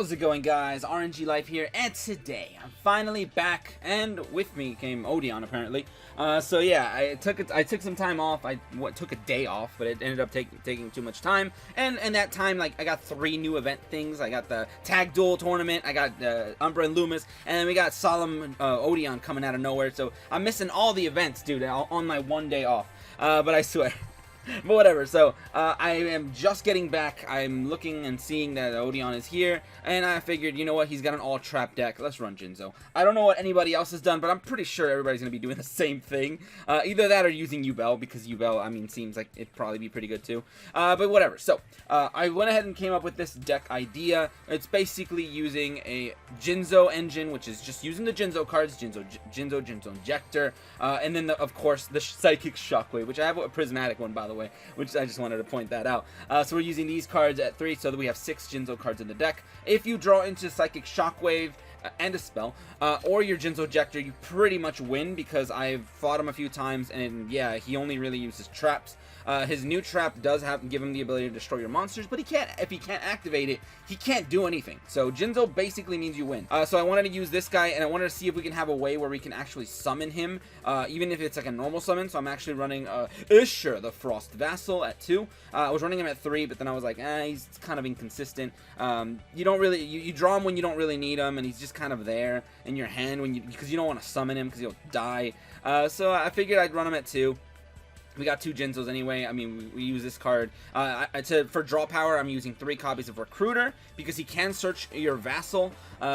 How's it going, guys? aRenG Life here, and today I'm finally back, and with me came Odeon apparently. So yeah, I took some time off. I took a day off, but it ended up taking too much time. And that time, like, I got 3 new event things. I got the Tag Duel tournament, I got Umbra and Loomis, and then we got SOLEMN Odion coming out of nowhere. So I'm missing all the events, dude, on my 1 day off. But I swear. But whatever, so I am just getting back. I'm looking and seeing that Odeon is here, and I figured, you know what, he's got an all-trap deck. Let's run JinZo. I don't know what anybody else has done, but I'm pretty sure everybody's going to be doing the same thing. Either that or using YuGiOh, because YuGiOh, I mean, seems like it'd probably be pretty good too. But whatever, so I went ahead and came up with this deck idea. It's basically using a JinZo engine, which is just using the JinZo cards, JinZo Injector, and then, of course, the Psychic Shockwave, which I have a prismatic one, by the way, which I just wanted to point that out. So we're using these cards at 3, so that we have 6 JinZo cards in the deck. If you draw into Psychic Shockwave and a spell, or your JinZo Injector, you pretty much win, because I've fought him a few times, and yeah, he only really uses traps. His new trap does give him the ability to destroy your monsters, but if he can't activate it, he can't do anything. So JinZo basically means you win. So I wanted to use this guy, and I wanted to see if we can have a way where we can actually summon him, even if it's like a normal summon. So I'm actually running Isher, the Frost Vassal, at 2. I was running him at 3, but then I was like, he's kind of inconsistent. You don't really, you draw him when you don't really need him, and he's just kind of there in your hand because you don't want to summon him because he'll die. So I figured I'd run him at 2. We got 2 JinZos anyway. I mean, we use this card. For draw power, I'm using 3 copies of Recruiter, because he can search your Vassal.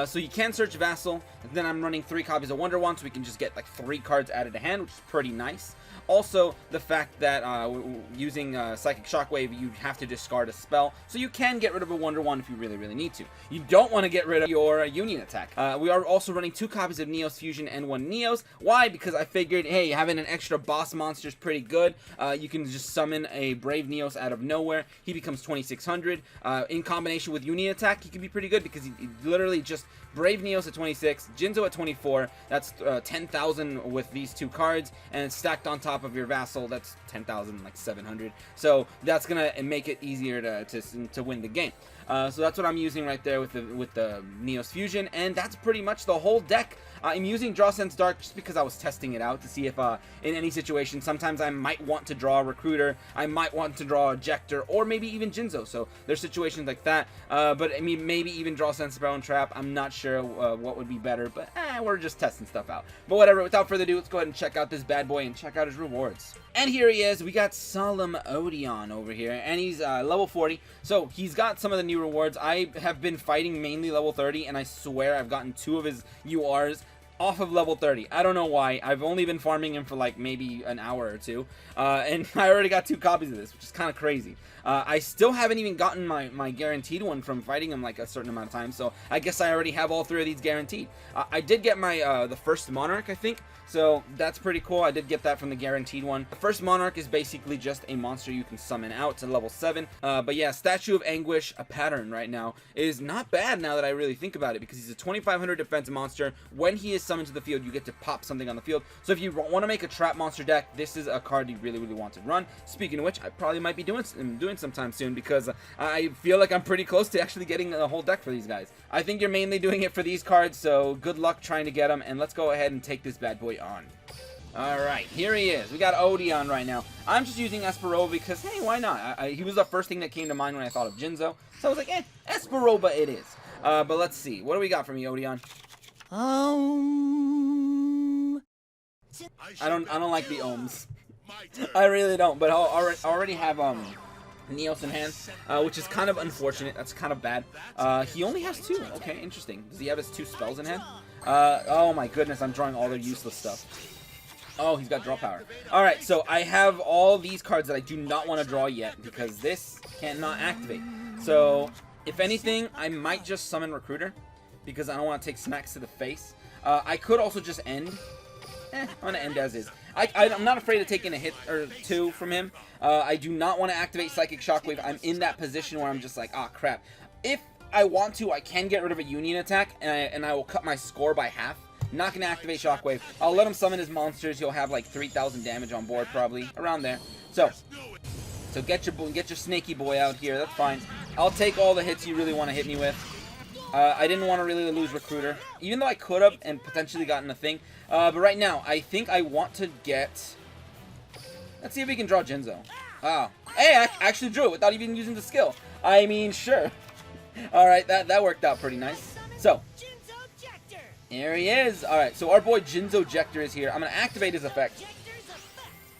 So you can search Vassal. And then I'm running 3 copies of Wonder Wand, so we can just get like 3 cards added to hand, which is pretty nice. Also, the fact that using Psychic Shockwave, you have to discard a spell, so you can get rid of a Wonder Wand if you really, really need to. You don't want to get rid of your Union attack. We are also running 2 copies of Neos Fusion and 1 Neos. Why? Because I figured, hey, having an extra boss monster is pretty good. You can just summon a Brave Neos out of nowhere. He becomes 2600. In combination with Union attack, he can be pretty good, because he literally just Brave Neos at 26, JinZo at 24. That's 10,000 with these 2 cards, and it's stacked on top of your Vassal. That's 10,000, like 700. So that's gonna make it easier to win the game. So that's what I'm using right there with the Neos Fusion, and that's pretty much the whole deck. I'm using Draw Sense Dark just because I was testing it out to see if in any situation, sometimes I might want to draw a Recruiter, I might want to draw a Ejector, or maybe even JinZo. So there's situations like that. But I mean, maybe even Draw Sense Spell and Trap. I'm not sure what would be better, but we're just testing stuff out. But whatever, without further ado, let's go ahead and check out this bad boy and check out his rewards. And here he is. We got SOLEMN Odion over here, and he's level 40. So he's got some of the new rewards. I have been fighting mainly level 30, and I swear I've gotten 2 of his URs off of level 30. I don't know why. I've only been farming him for like maybe an hour or 2, and I already got 2 copies of this, which is kind of crazy. I still haven't even gotten my guaranteed one from fighting him like a certain amount of time, so I guess I already have all 3 of these guaranteed. I did get my the first Monarch, I think, so that's pretty cool. I did get that from the guaranteed one. The first Monarch is basically just a monster you can summon out to level 7. But yeah, Statue of Anguish, a pattern right now, is not bad now that I really think about it, because he's a 2500 defense monster. When he is summoned to the field, you get to pop something on the field. So if you want to make a trap monster deck, this is a card you really, really want to run. Speaking of which, I probably might be doing sometime soon, because I feel like I'm pretty close to actually getting a whole deck for these guys. I think you're mainly doing it for these cards, so good luck trying to get them, and let's go ahead and take this bad boy on. Alright, here he is. We got Odeon right now. I'm just using Esperoba because, hey, why not? He was the first thing that came to mind when I thought of JinZo, so I was like, Esperoba it is. But let's see. What do we got from you, Odeon? I don't like the ohms. I really don't, but I already have Neos in hand, which is kind of unfortunate. That's kind of bad. He only has 2. Okay, interesting. Does he have his 2 spells in hand? Oh my goodness, I'm drawing all their useless stuff. Oh, he's got draw power. Alright, so I have all these cards that I do not want to draw yet, because this cannot activate. So, if anything, I might just summon Recruiter, because I don't want to take smacks to the face. I could also just end. I'm going to end as is. I'm not afraid of taking a hit or 2 from him. I do not want to activate Psychic Shockwave. I'm in that position where I'm just like, ah, crap. If I want to, I can get rid of a Union attack, and I will cut my score by half. Not going to activate Shockwave. I'll let him summon his monsters. He'll have like 3,000 damage on board, probably. Around there. So get your snaky boy out here. That's fine. I'll take all the hits you really want to hit me with. I didn't want to really lose Recruiter, even though I could have and potentially gotten a thing. But right now, I think I want to get... Let's see if we can draw Jinzo. Oh. Hey, I actually drew it without even using the skill. I mean, sure. Alright, that worked out pretty nice. So, here he is. Alright, so our boy YuGiOh is here. I'm going to activate his effect.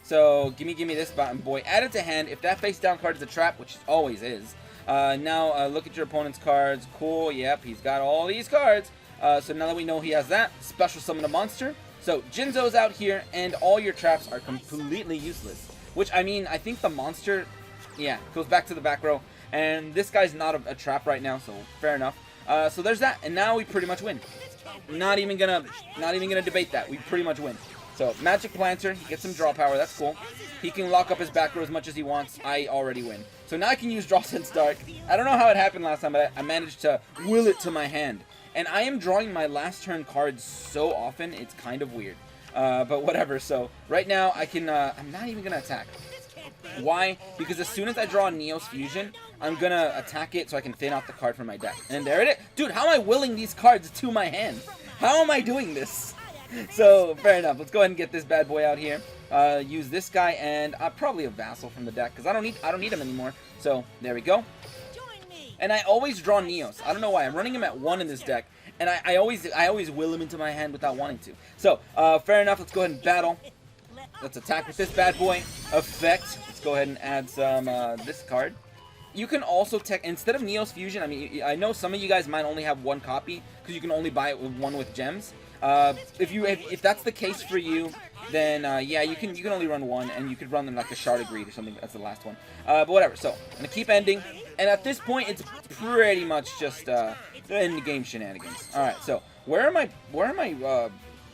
So, give me this button, boy. Add it to hand. If that face down card is a trap, which it always is. Now, look at your opponent's cards. Cool, yep, he's got all these cards. So now that we know he has that, special summon a monster. So, Jinzo's out here, and all your traps are completely useless. Which, I mean, I think the monster, yeah, goes back to the back row. And this guy's not a trap right now, so fair enough. So there's that, and now we pretty much win. Not even gonna debate that. We pretty much win. So, Magic Planter, he gets some draw power, that's cool. He can lock up his back row as much as he wants. I already win. So now I can use Draw Sense Dark. I don't know how it happened last time, but I managed to will it to my hand. And I am drawing my last turn cards so often, it's kind of weird. But whatever, so right now I can, I'm not even going to attack. Why? Because as soon as I draw a Neos Fusion, I'm going to attack it so I can thin out the card from my deck. And there it is. Dude, how am I willing these cards to my hand? How am I doing this? So, fair enough. Let's go ahead and get this bad boy out here. Use this guy and probably a Vassal from the deck because I don't need him anymore. So, there we go. And I always draw Neos. I don't know why. I'm running him at 1 in this deck, and I always will him into my hand without wanting to. So, fair enough. Let's go ahead and battle. Let's attack with this bad boy. Effect. Let's go ahead and add some this card. You can also instead of Neos Fusion. I mean, I know some of you guys might only have 1 copy because you can only buy it with 1 with gems. If that's the case for you, then yeah, you can only run 1, and you could run them like a Shard of Greed or something. That's the last one. But whatever. So I'm gonna keep ending, and at this point, it's pretty much just end game shenanigans. All right. So where are my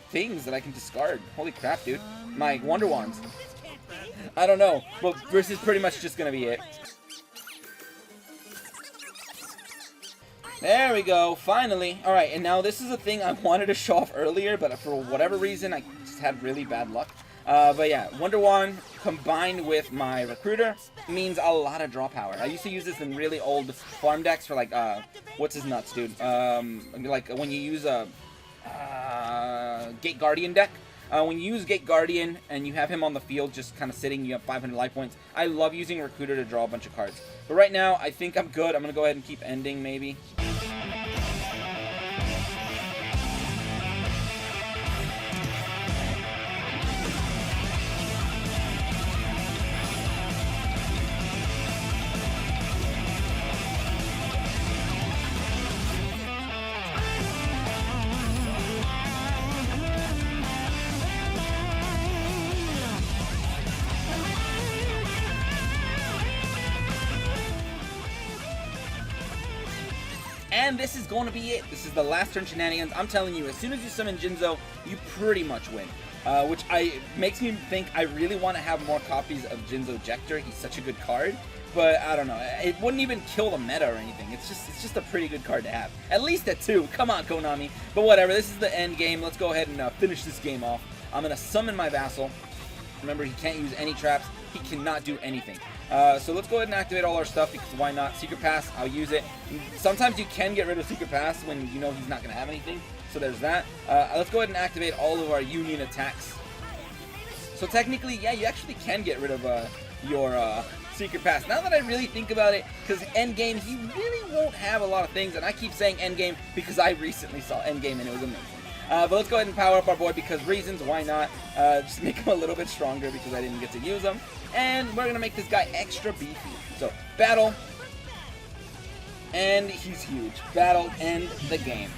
things that I can discard? Holy crap, dude! My Wonder Wands. I don't know, but this is pretty much just gonna be it. There we go, finally. Alright, and now this is a thing I wanted to show off earlier, but for whatever reason, I just had really bad luck. But yeah, Wonder Wand combined with my Recruiter means a lot of draw power. I used to use this in really old farm decks for like, what's his nuts, dude? Like when you use a Gate Guardian deck. When you use Gate Guardian and you have him on the field just kind of sitting, you have 500 life points. I love using Recruiter to draw a bunch of cards. But right now, I think I'm good. I'm going to go ahead and keep ending, maybe. And this is going to be it. This is the last turn shenanigans. I'm telling you, as soon as you summon Jinzo, you pretty much win. Which makes me think I really want to have more copies of Jinzo Jector. He's such a good card. But I don't know. It wouldn't even kill the meta or anything. It's just a pretty good card to have. At least at 2. Come on, Konami. But whatever. This is the end game. Let's go ahead and finish this game off. I'm going to summon my Vassal. Remember, he can't use any traps. He cannot do anything. So let's go ahead and activate all our stuff because why not? Secret Pass, I'll use it. Sometimes you can get rid of Secret Pass when you know he's not going to have anything. So there's that. Let's go ahead and activate all of our Union attacks. So technically, yeah, you actually can get rid of your Secret Pass. Now that I really think about it, because Endgame, he really won't have a lot of things. And I keep saying Endgame because I recently saw Endgame and it was amazing. But let's go ahead and power up our boy because reasons, why not? Just make him a little bit stronger because I didn't get to use him. And we're going to make this guy extra beefy. So, battle. And he's huge. Battle, end the game.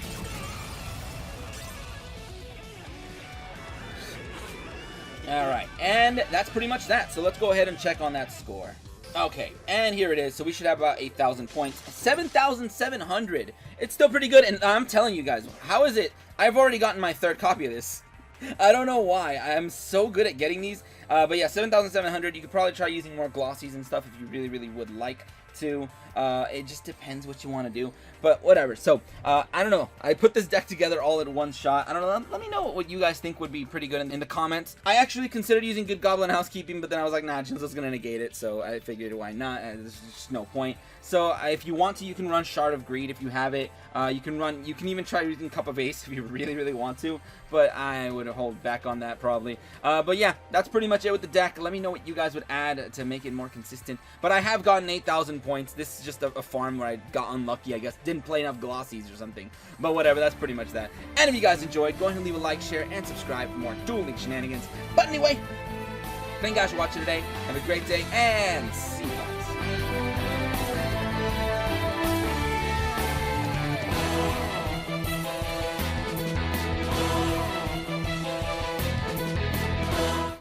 Alright, and that's pretty much that. So let's go ahead and check on that score. Okay, and here it is. So we should have about 8,000 points. 7,700. It's still pretty good, and I'm telling you guys, how is it? I've already gotten my 3rd copy of this. I don't know why. I'm so good at getting these. But yeah, 7,700. You could probably try using more glossies and stuff if you really, really would like too. It just depends what you want to do, but whatever. So I don't know, I put this deck together all in one shot. I don't know, let me know what you guys think would be pretty good in the comments. I actually considered using Good Goblin Housekeeping, but then I was like, nah, Jinzo's gonna negate it, so I figured why not. There's just no point. So if you want to, you can run Shard of Greed if you have it. You can even try using Cup of Ace if you really want to, but I would hold back on that probably. But yeah, that's pretty much it with the deck. Let me know what you guys would add to make it more consistent. But I have gotten 8,000 points. This is just a farm where I got unlucky, I guess. Didn't play enough glossies or something. But whatever, that's pretty much that. And if you guys enjoyed, go ahead and leave a like, share, and subscribe for more Duel Links shenanigans. But anyway, thank you guys for watching today. Have a great day, and see you.